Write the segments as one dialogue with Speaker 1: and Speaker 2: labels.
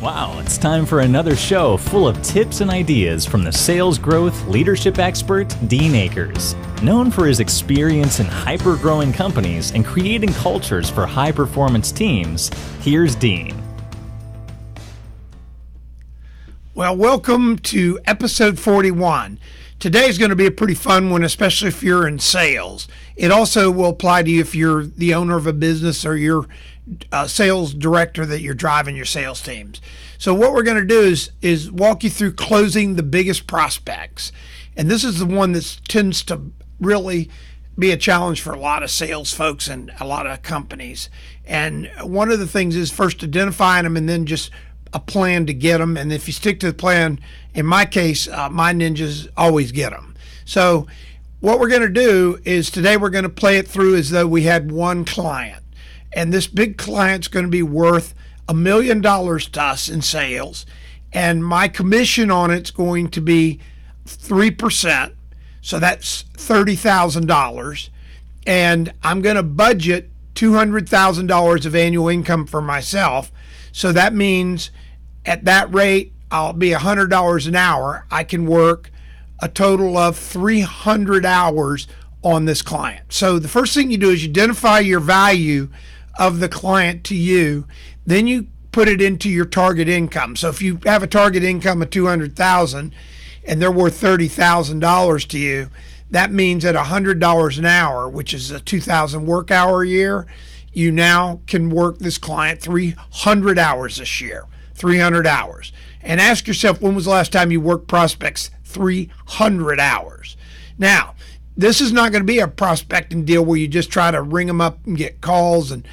Speaker 1: Wow, it's time for another show full of tips and ideas from the sales growth leadership expert, Dean Akers. Known for his experience in hyper-growing companies and creating cultures for high-performance teams, here's Dean.
Speaker 2: Well, welcome to episode 41. Today is going to be a pretty fun one, especially if you're in sales. It also will apply to you if you're the owner of a business or you're a sales director that you're driving your sales teams. So what we're going to do is walk you through closing the biggest prospects. And this is the one that tends to really be a challenge for a lot of sales folks and a lot of companies. And one of the things is first identifying them and then just a plan to get them. And if you stick to the plan, in my case, my ninjas always get them. So what we're going to do is today we're going to play it through as though we had one client. And this big client's going to be worth $1 million to us in sales. And my commission on it's going to be 3%. So that's $30,000. And I'm going to budget $200,000 of annual income for myself. So that means at that rate, I'll be $100 an hour. I can work a total of 300 hours on this client. So the first thing you do is you identify your value of the client to you. Then you put it into your target income. So if you have a target income of $200,000 and they're worth $30,000 to you, that means at $100 an hour, which is a 2,000 work hour a year, you now can work this client 300 hours this year, 300 hours. And ask yourself, when was the last time you worked prospects 300 hours? Now, this is not going to be a prospecting deal where you just try to ring them up and get calls and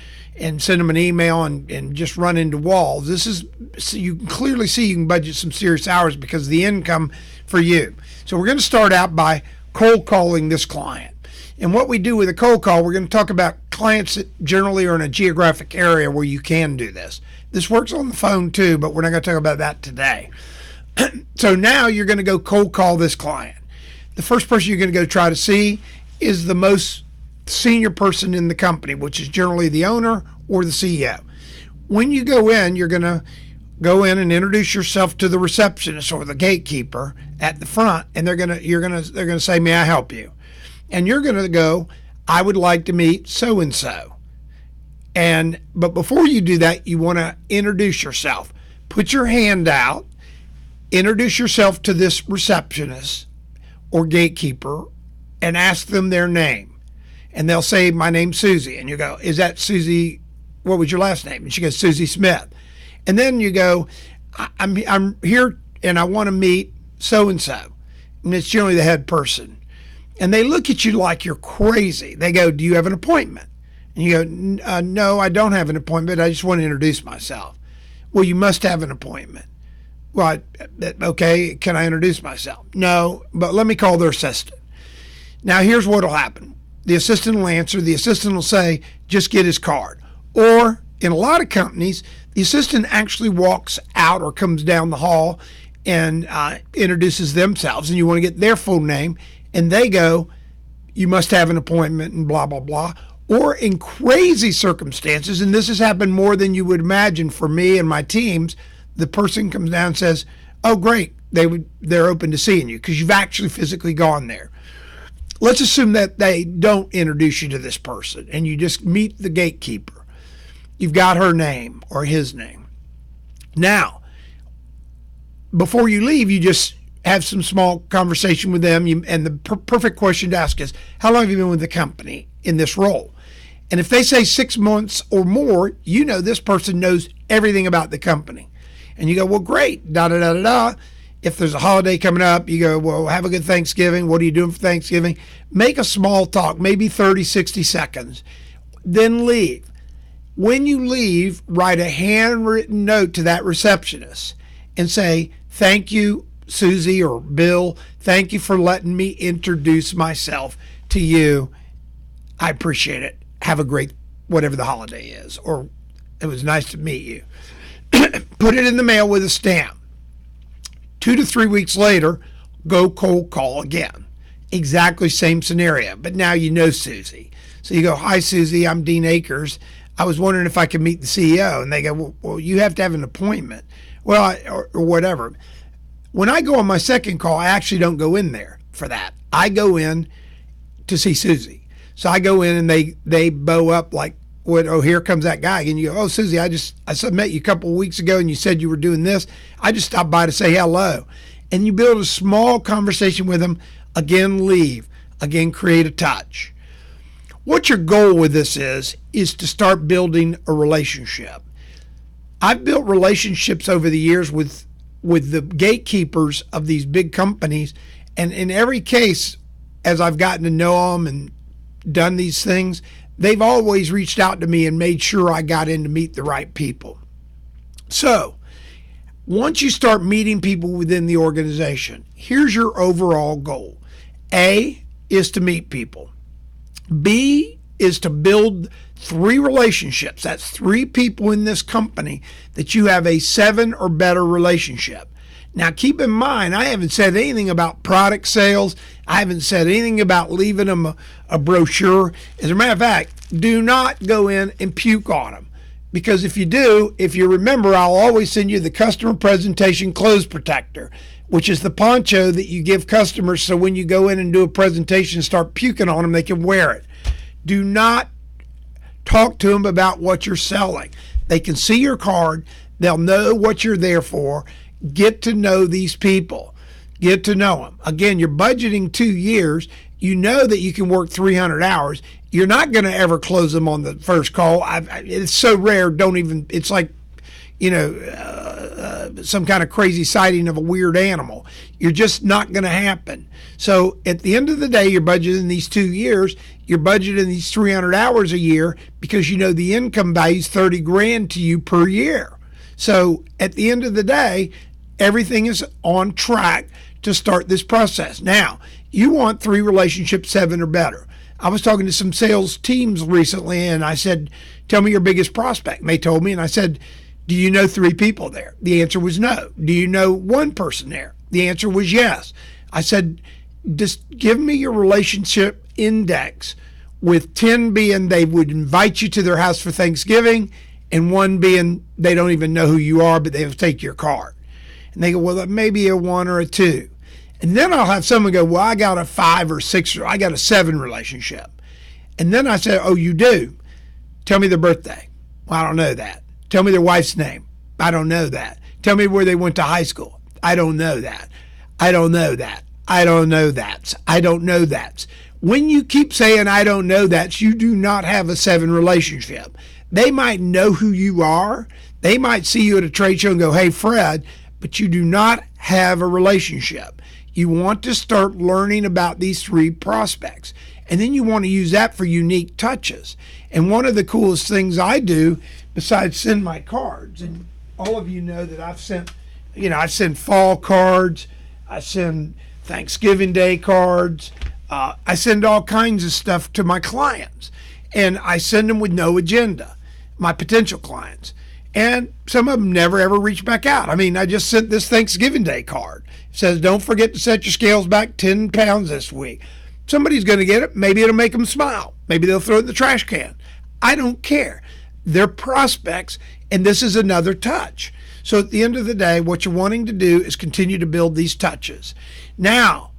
Speaker 2: send them an email and just run into walls. This is, so you can clearly see you can budget some serious hours because of the income for you. So we're going to start out by cold calling this client. And what we do with a cold call, we're going to talk about clients that generally are in a geographic area where you can do this. This works on the phone too, but we're not going to talk about that today. So now you're going to go cold call this client. The first person you're going to go try to see is the most senior person in the company, which is generally the owner or the CEO. When you go in, you're going to go in and introduce yourself to the receptionist or the gatekeeper at the front, and they're going to say, "May I help you?" And you're going to go, "I would like to meet so and so." But before you do that, you want to introduce yourself. Put your hand out, introduce yourself to this receptionist or gatekeeper, and ask them their name. And they'll say, "My name's Susie." And you go, "Is that Susie? What was your last name?" And she goes, "Susie Smith." And then you go, I'm here and I want to meet so-and-so. And it's generally the head person. And they look at you like you're crazy. They go, "Do you have an appointment?" And you go, "No, I don't have an appointment. I just want to introduce myself." "Well, you must have an appointment." "Well, okay, can I introduce myself?" "No, but let me call their assistant." Now, here's what will happen. The assistant will answer. The assistant will say, "Just get his card." Or in a lot of companies, the assistant actually walks out or comes down the hall and introduces themselves, and you want to get their full name. And they go, "You must have an appointment," and blah, blah, blah. Or in crazy circumstances, and this has happened more than you would imagine for me and my teams, the person comes down and says, "Oh, great, they're open to seeing you," because you've actually physically gone there. Let's assume that they don't introduce you to this person and you just meet the gatekeeper. You've got her name or his name. Now, before you leave, you just have some small conversation with them. And the perfect question to ask is, "How long have you been with the company in this role?" And if they say 6 months or more, you know this person knows everything about the company. And you go, "Well, great, da-da-da-da-da." If there's a holiday coming up, you go, "Well, have a good Thanksgiving. What are you doing for Thanksgiving?" Make a small talk, maybe 30, 60 seconds. Then leave. When you leave, write a handwritten note to that receptionist and say, "Thank you, Susie or Bill. Thank you for letting me introduce myself to you. I appreciate it. Have a great, whatever the holiday is," or "It was nice to meet you." Put it in the mail with a stamp. 2 to 3 weeks later, go cold call again. Exactly same scenario, but now you know Susie. So you go, "Hi, Susie, I'm Dean Akers. I was wondering if I could meet the CEO. And they go, well, you have to have an appointment. Well, or whatever. When I go on my second call, I actually don't go in there for that. I go in to see Susie. So I go in and they bow up like, oh, here comes that guy. And you go, oh, Susie, I met you a couple of weeks ago and you said you were doing this. I just stopped by to say hello. And you build a small conversation with them. Again, leave. Again, create a touch. What your goal with this is to start building a relationship. I've built relationships over the years with the gatekeepers of these big companies. And in every case, as I've gotten to know them and done these things, they've always reached out to me and made sure I got in to meet the right people. So once you start meeting people within the organization, here's your overall goal. A is to meet people. B is to build 3 relationships. That's 3 people in this company that you have a 7 or better relationship. Now, keep in mind, I haven't said anything about product sales. I haven't said anything about leaving them a brochure. As a matter of fact, do not go in and puke on them. Because if you do, if you remember, I'll always send you the customer presentation clothes protector, which is the poncho that you give customers so when you go in and do a presentation and start puking on them, they can wear it. Do not talk to them about what you're selling. They can see your card. They'll know what you're there for. Get to know these people. Get to know them. Again, you're budgeting 2 years. You know that you can work 300 hours. You're not going to ever close them on the first call. It's so rare. It's like, some kind of crazy sighting of a weird animal. You're just not going to happen. So at the end of the day, you're budgeting these 2 years. You're budgeting these 300 hours a year because you know the income value is 30 grand to you per year. So at the end of the day, everything is on track to start this process. Now, you want 3 relationships, 7 or better. I was talking to some sales teams recently and I said, tell me your biggest prospect. And they told me, and I said, do you know 3 people there? The answer was no. Do you know 1 person there? The answer was yes. I said, just give me your relationship index, with 10 being they would invite you to their house for Thanksgiving and 1 being they don't even know who you are, but they'll take your card. And they go, well, maybe a 1 or a 2. And then I'll have someone go, well, I got a 5 or 6, or I got a 7 relationship. And then I say, oh, you do? Tell me their birthday. Well, I don't know that. Tell me their wife's name. I don't know that. Tell me where they went to high school. I don't know that. I don't know that. I don't know that. I don't know that. When you keep saying I don't know that, you do not have a 7 relationship. They might know who you are. They might see you at a trade show and go, hey, Fred, but you do not have a relationship. You want to start learning about these 3 prospects. And then you want to use that for unique touches. And one of the coolest things I do, besides send my cards, and all of you know that I've sent, I send fall cards, I send Thanksgiving Day cards, I send all kinds of stuff to my clients. And I send them with no agenda, my potential clients. And some of them never ever reach back out. I just sent this Thanksgiving Day card. It says, don't forget to set your scales back 10 pounds this week. Somebody's going to get it. Maybe it'll make them smile. Maybe they'll throw it in the trash can. I don't care. They're prospects, and this is another touch. So at the end of the day, what you're wanting to do is continue to build these touches. Now,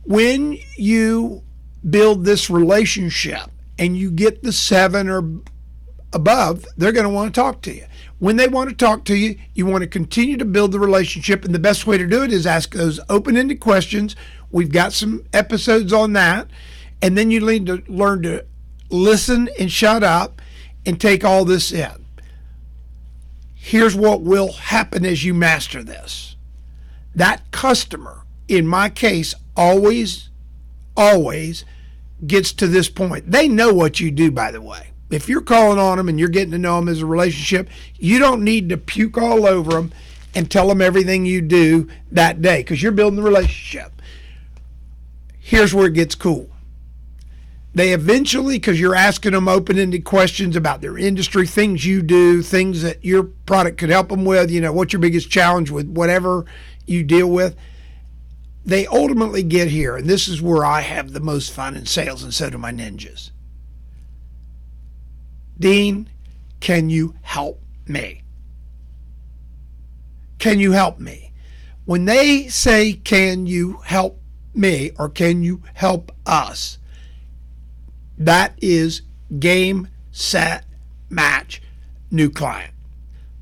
Speaker 2: when you build this relationship and you get the 7 or above, they're going to want to talk to you. When they want to talk to you, you want to continue to build the relationship, and the best way to do it is ask those open-ended questions. We've got some episodes on that, and then you need to learn to listen and shut up and take all this in. Here's what will happen as you master this. That customer, in my case, always gets to this point. They know what you do, by the way. If you're calling on them and you're getting to know them as a relationship, you don't need to puke all over them and tell them everything you do that day because you're building the relationship. Here's where it gets cool. They eventually, because you're asking them open-ended questions about their industry, things you do, things that your product could help them with, what's your biggest challenge with whatever you deal with, they ultimately get here, and this is where I have the most fun in sales, and so do my ninjas. Dean, can you help me? Can you help me? When they say, can you help me, or can you help us, that is game, set, match, new client.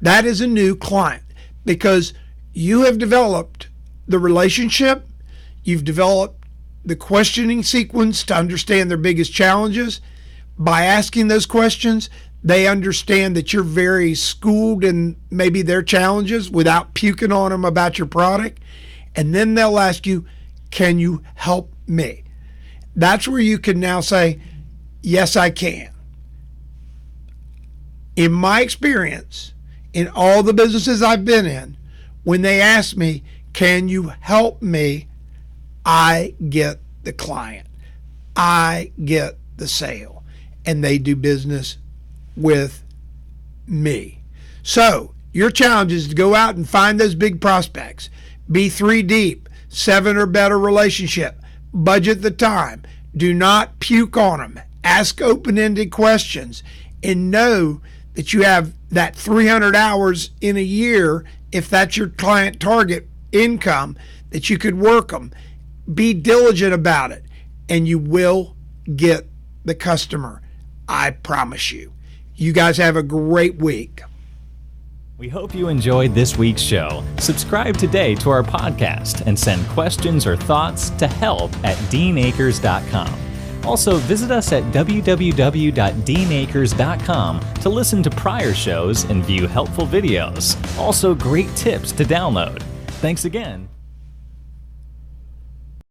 Speaker 2: That is a new client because you have developed the relationship, you've developed the questioning sequence to understand their biggest challenges. By asking those questions, they understand that you're very schooled in maybe their challenges without puking on them about your product. And then they'll ask you, can you help me? That's where you can now say, yes, I can. In my experience, in all the businesses I've been in, when they ask me, can you help me? I get the client. I get the sale. And they do business with me. So your challenge is to go out and find those big prospects. Be 3 deep, 7 or better relationship. Budget the time. Do not puke on them. Ask open-ended questions and know that you have that 300 hours in a year, if that's your client target income, that you could work them. Be diligent about it and you will get the customer. I promise you. You guys have a great week.
Speaker 1: We hope you enjoyed this week's show. Subscribe today to our podcast and send questions or thoughts to help@deanacres.com. Also, visit us at www.deanacres.com to listen to prior shows and view helpful videos. Also, great tips to download. Thanks again.